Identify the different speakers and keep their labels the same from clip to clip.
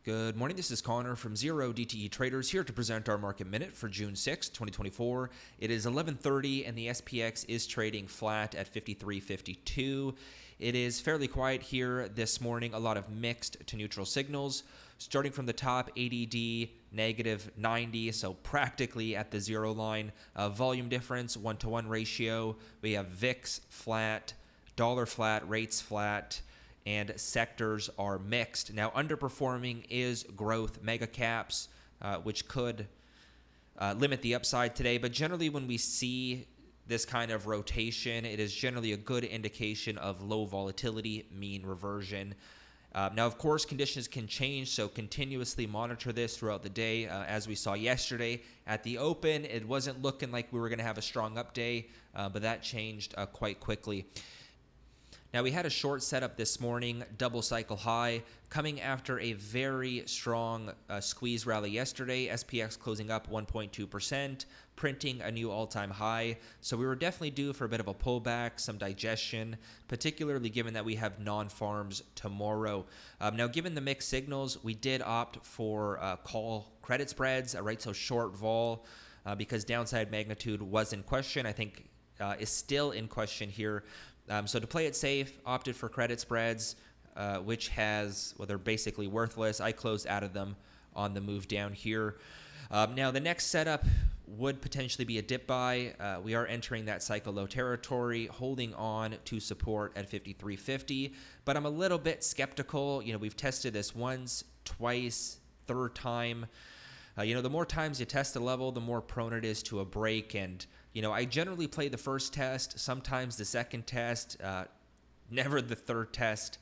Speaker 1: Good morning, this is Connor from 0DTE Traders here to present our market minute for June 6, 2024. It is 11:30 and the SPX is trading flat at 53.52. It is fairly quiet here this morning, a lot of mixed to neutral signals. Starting from the top, ADD negative 90, so practically at the zero line. Volume difference, 1-to-1 ratio. We have VIX flat, dollar flat, rates flat, and sectors are mixed. Now, underperforming is growth mega caps, which could limit the upside today. But generally, when we see this kind of rotation, it is generally a good indication of low volatility, mean reversion. Now, of course, conditions can change, so continuously monitor this throughout the day. As we saw yesterday at the open, it wasn't looking like we were going to have a strong up day, but that changed quite quickly. Now, we had a short setup this morning, double cycle high, coming after a very strong squeeze rally yesterday. SPX closing up 1.2%, printing a new all-time high. So we were definitely due for a bit of a pullback, some digestion, particularly given that we have non-farms tomorrow. Now, given the mixed signals, we did opt for call credit spreads, right? So short vol, because downside magnitude was in question. I think is still in question here. So to play it safe, opted for credit spreads, which they're basically worthless. I closed out of them on the move down here. Now, the next setup would potentially be a dip buy. We are entering that cycle low territory, holding on to support at 53.50. But I'm a little bit skeptical. We've tested this once, twice, third time. The more times you test a level, the more prone it is to a break. And I generally play the first test, sometimes the second test, never the third test,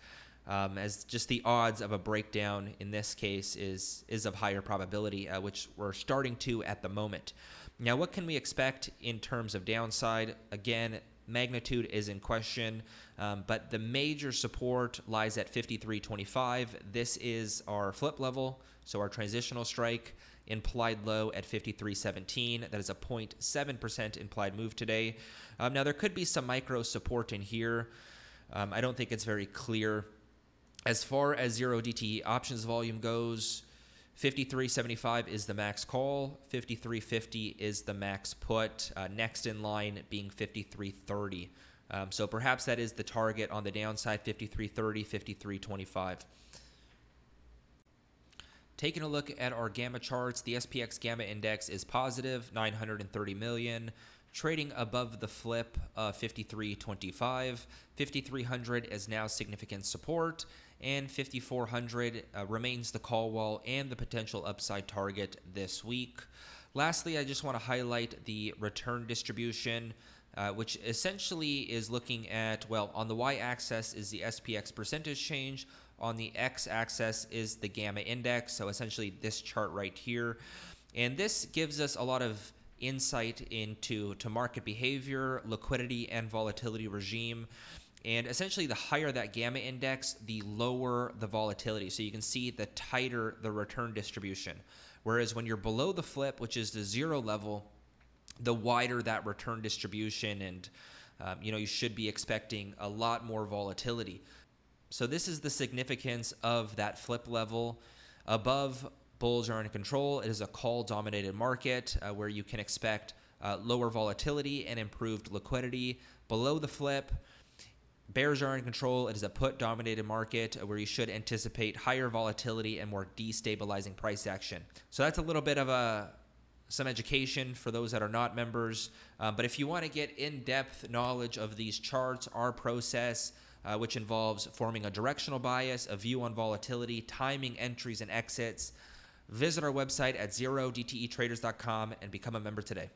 Speaker 1: as just the odds of a breakdown in this case is of higher probability, which we're starting to at the moment. Now, what can we expect in terms of downside? Again, magnitude is in question, but the major support lies at 53.25. This is our flip level, so our transitional strike. Implied low at 53.17. That is a 0.7% implied move today. Now, there could be some micro support in here. I don't think it's very clear. As far as 0DTE options volume goes, 53.75 is the max call. 53.50 is the max put. Next in line being 53.30. So perhaps that is the target on the downside, 53.30, 53.25. Taking a look at our gamma charts, the SPX gamma index is positive, 930 million, trading above the flip of 53.25. 5300 is now significant support, and 5400 remains the call wall and the potential upside target this week. Lastly, I just want to highlight the return distribution, which essentially is looking at, well, on the y-axis is the SPX percentage change. On the x-axis is the gamma index, so essentially this chart right here. And this gives us a lot of insight into market behavior, liquidity, and volatility regime. And essentially, the higher that gamma index, the lower the volatility. So you can see the tighter the return distribution. Whereas when you're below the flip, which is the zero level, the wider that return distribution, and you should be expecting a lot more volatility. So this is the significance of that flip level. Above, bulls are in control. It is a call-dominated market where you can expect lower volatility and improved liquidity. Below the flip, bears are in control. It is a put-dominated market where you should anticipate higher volatility and more destabilizing price action. So that's a little bit of some education for those that are not members. But if you want to get in-depth knowledge of these charts, our process, which involves forming a directional bias, a view on volatility, timing entries and exits, visit our website at 0dtetraders.com and become a member today.